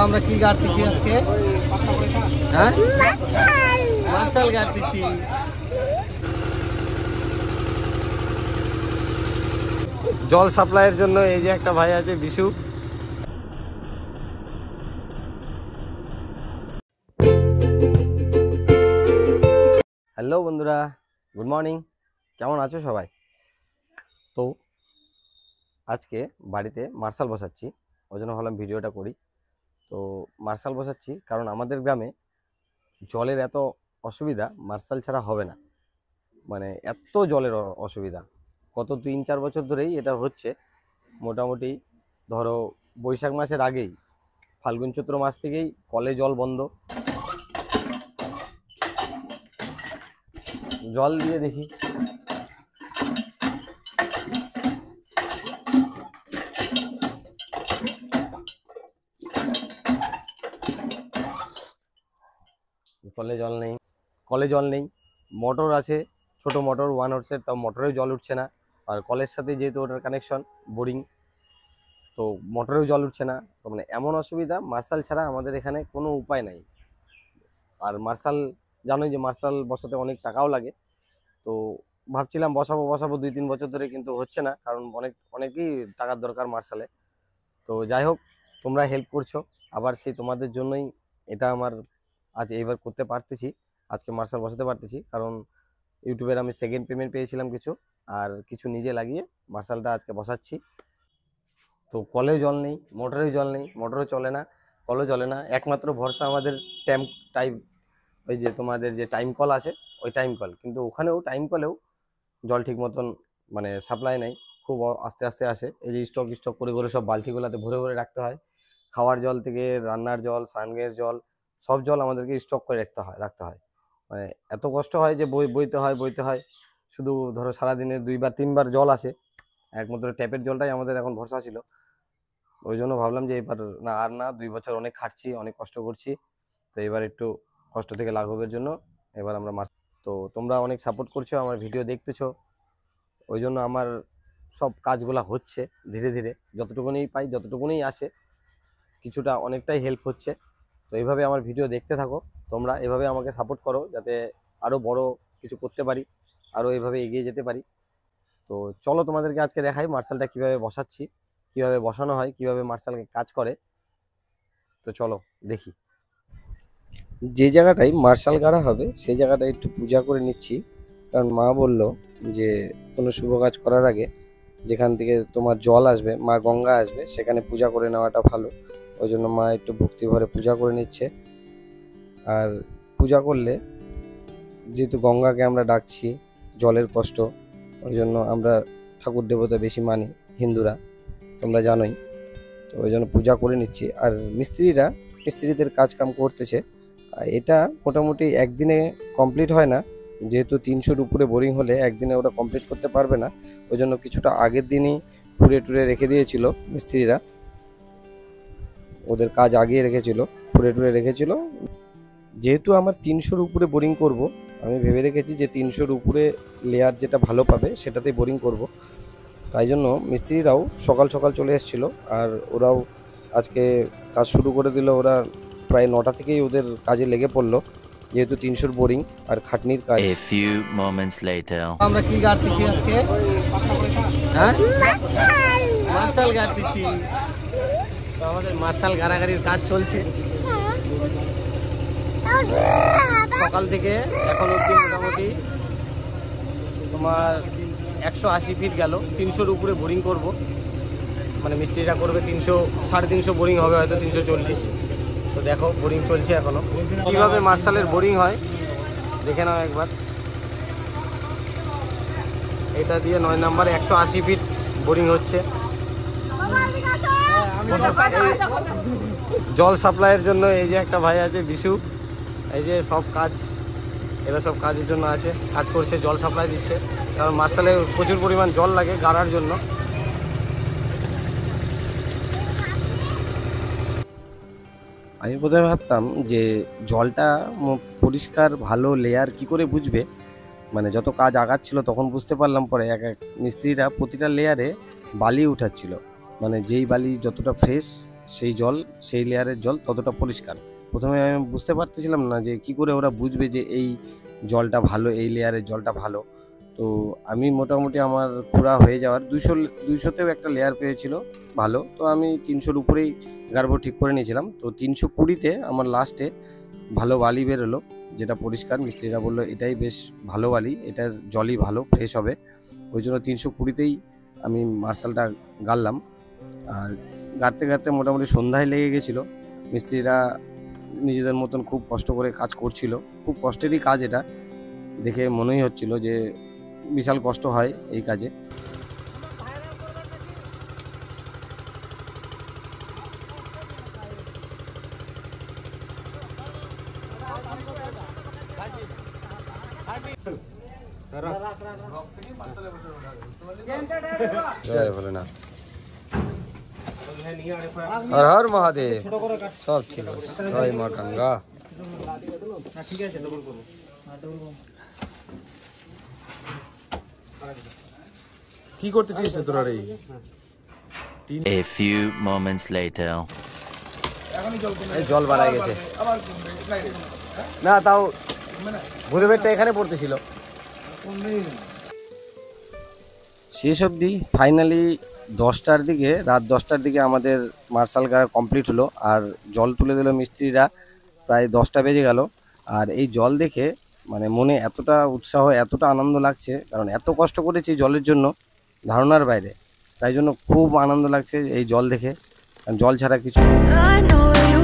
আমরা কি গাড়তেছি আজকে? হ্যাঁ, মার্শাল গাড়তেছি। জল সাপ্লাইয়ের জন্য এই যে একটা ভাই আছে বিশু। হ্যালো বন্ধুরা, গুড মর্নিং। কেমন আছো সবাই? তো আজকে বাড়িতে মার্শাল বসাচ্ছি, ওই জন্য ভাবলাম ভিডিওটা করি। তো মার্শাল বসাচ্ছি কারণ আমাদের গ্রামে জলের এত অসুবিধা, মার্শাল ছাড়া হবে না। মানে এত জলের অসুবিধা, গত 3-4 বছর ধরেই এটা হচ্ছে। মোটামুটি ধরো বৈশাখ মাসের আগেই, ফাল্গুন চৈত্র মাস থেকেই কলে জল বন্ধ। জল দিয়ে দেখি, কলে জল নেই, কলে জল নেই। মোটর আছে, ছোট মোটর 1 হর্সের, তাও মোটরেও জল উঠছে না। আর কলের সাথে যেহেতু ওটার কানেকশন বোরিং, তো মোটরেও জল উঠছে না। তো মানে এমন অসুবিধা, মার্শাল ছাড়া আমাদের এখানে কোনো উপায় নাই। আর মার্শাল জানোই যে মার্শাল বসাতে অনেক টাকাও লাগে। তো ভাবছিলাম বসাবো 2-3 বছর ধরে, কিন্তু হচ্ছে না, কারণ অনেকই টাকার দরকার মার্শালে। তো যাই হোক, তোমরা হেল্প করছো, আবার সেই তোমাদের জন্যই এটা আমার আজ এইবার করতে পারতেছি, আজকে মার্শাল বসাতে পারতেছি। কারণ ইউটিউবের আমি সেকেন্ড পেমেন্ট পেয়েছিলাম কিছু, আর কিছু নিজে লাগিয়ে মার্শালটা আজকে বসাচ্ছি। তো কলে জল নেই, মোটরে জল নেই, মোটরও চলে না, কলও চলে না। একমাত্র ভরসা আমাদের টাইম, ওই যে তোমাদের যে টাইম কল আছে, ওই টাইম কল। কিন্তু ওখানেও টাইম কলেও জল ঠিক মতন মানে সাপ্লাই নেই, খুব আস্তে আস্তে আসে। এই যে স্টক করে করে সব বালতিগুলোতে ভরে ভরে রাখতে হয়। খাওয়ার জল থেকে রান্নার জল, স্নানের জল, সব জল আমাদেরকে স্টক করে রাখতে হয়। মানে এত কষ্ট হয় যে বইতে হয়। শুধু ধরো সারাদিনে 2-3 বার জল আসে, একমাত্র ট্যাপের জলটাই আমাদের এখন ভরসা ছিল। ওই জন্য ভাবলাম যে এবার না 2 বছর অনেক খাটছি, অনেক কষ্ট করছি, তো এবার একটু কষ্ট থেকে লাঘবের জন্য এবার আমরা তো তোমরা অনেক সাপোর্ট করছো, আমার ভিডিও দেখতেছো, ওই জন্য আমার সব কাজগুলা হচ্ছে ধীরে ধীরে। যতটুকুনি পাই, যতটুকুনি আসে, কিছুটা অনেকটাই হেল্প হচ্ছে। তো এইভাবে আমার ভিডিও দেখতে থাকো, তোমরা এভাবে আমাকে সাপোর্ট করো, যাতে আরও বড় কিছু করতে পারি, আরও এইভাবে এগিয়ে যেতে পারি। তো চলো তোমাদেরকে আজকে দেখাই মার্শালটা কীভাবে বসাচ্ছি, কীভাবে বসানো হয়, কীভাবে মার্শালকে কাজ করে। তো চলো দেখি। যে জায়গাটায় মার্শাল গাড়া হবে সেই জায়গাটা একটু পূজা করে নিচ্ছি, কারণ মা বলল যে কোনো শুভ কাজ করার আগে যেখান থেকে তোমার জল আসবে, মা গঙ্গা আসবে, সেখানে পূজা করে নেওয়াটা ভালো। ওই জন্য মা একটু ভক্তি ভরে পূজা করে নিচ্ছে। আর পূজা করলে যেহেতু গঙ্গাকে আমরা ডাকছি, জলের কষ্ট, ওই জন্য আমরা ঠাকুর দেবতা বেশি মানি হিন্দুরা, তোমরা জানোই। তো ওই জন্য পূজা করে নিচ্ছি। আর মিস্ত্রিদের কাজ কাম করতেছে। এটা মোটামুটি একদিনে কমপ্লিট হয় না, যেহেতু 300-র উপরে বোরিং হলে একদিনে ওটা কমপ্লিট করতে পারবে না। ওই জন্য কিছুটা আগের দিনই টুরে রেখে দিয়েছিল মিস্ত্রিরা, ওদের কাজ আগিয়ে রেখেছিল, টুরে রেখেছিল। যেহেতু আমার 300-র উপরে বোরিং করব, আমি ভেবে রেখেছি যে 300-র উপরে লেয়ার যেটা ভালো পাবে সেটাতেই বোরিং করব। তাই জন্য মিস্ত্রিরাও সকাল সকাল চলে এসেছিলো, আর ওরাও আজকে কাজ শুরু করে দিল। ওরা প্রায় 9টা থেকেই ওদের কাজে লেগে পড়লো, যেহেতু 300-র বোরিং আর খাটনির কাজ। আমরা কি গাড়তেছি আজকে? হ্যাঁ, মার্শাল গাড়তেছি। তো আমাদের মার্শাল গাড়াগাড়ির কাজ চলছে সকাল থেকে এখন অবধি। মোটামুটি তোমার 180 ফিট গেল, 300-র উপরে বোরিং করব। মানে মিস্ত্রিরা করবে 300-350 বোরিং হবে, হয়তো 340। তো দেখো বোরিং চলছে এখনো, কীভাবে মার্শালের বোরিং হয় দেখে নাও একবার। এটা দিয়ে 9 নম্বরে 180 ফিট বোরিং হচ্ছে। জল সাপ্লাইয়ের জন্য এই যে একটা ভাই আছে বিশু, এই যে সব কাজ, এরা সব কাজের জন্য আছে, কাজ করছে, জল সাপ্লাই দিচ্ছে। কারণ মার্শালে প্রচুর পরিমাণ জল লাগে গাড়ার জন্য। আমি প্রথমে ভাবতাম যে জলটা পরিষ্কার ভালো লেয়ার কি করে বুঝবে, মানে যত কাজ আগাচ্ছিল তখন বুঝতে পারলাম। পরে এক মিস্ত্রিরা প্রতিটা লেয়ারে বালি উঠাচ্ছিল, মানে যেই বালি যতটা ফ্রেশ সেই জল, সেই লেয়ারের জল ততটা পরিষ্কার। প্রথমে আমি বুঝতে পারতেছিলাম না যে কি করে ওরা বুঝবে যে এই জলটা ভালো, এই লেয়ারের জলটা ভালো। তো আমি মোটামুটি আমার ঘোরা হয়ে যাওয়ার 200তেও একটা লেয়ার পেয়েছিল ভালো, তো আমি 300-র উপরেই গাড়বো ঠিক করে নিয়েছিলাম। তো 320-তে আমার লাস্টে ভালো বালি বেরোলো, যেটা পরিষ্কার। মিস্ত্রিরা বললো এটাই বেশ ভালো বালি, এটার জলই ভালো ফ্রেশ হবে। ওই জন্য 320-তেই আমি মার্শালটা গাড়লাম। আর গাড়তে গাড়তে মোটামুটি সন্ধ্যায় লেগে গেছিলো। মিস্ত্রিরা নিজেদের মতন খুব কষ্ট করে কাজ করছিল, খুব কষ্টেরই কাজ এটা, দেখে মনেই হচ্ছিল যে বিশাল কষ্ট হয় এই কাজে। জয় ভোলেনাথ, হর হর মহাদেব, সব ঠিক আছে। জয় মা গঙ্গা। কি করতেছিস তোরা রে? A few moments later. জল বাড়াই গেছে না, তাও ভূদেবেরটা এখানে পড়তেছিল। শেষ অবধি ফাইনালি 10টার দিকে, রাত 10টার দিকে আমাদের মার্শাল গাড়া কমপ্লিট হলো। আর জল তুলে দিল মিস্ত্রিরা, প্রায় 10টা বেজে গেল। আর এই জল দেখে মানে মনে এতটা উৎসাহ, এতটা আনন্দ লাগছে, কারণ এত কষ্ট করেছি জলের জন্য ধারণার বাইরে। তাই জন্য খুব আনন্দ লাগছে এই জল দেখে, জল ছাড়া কিছু I know you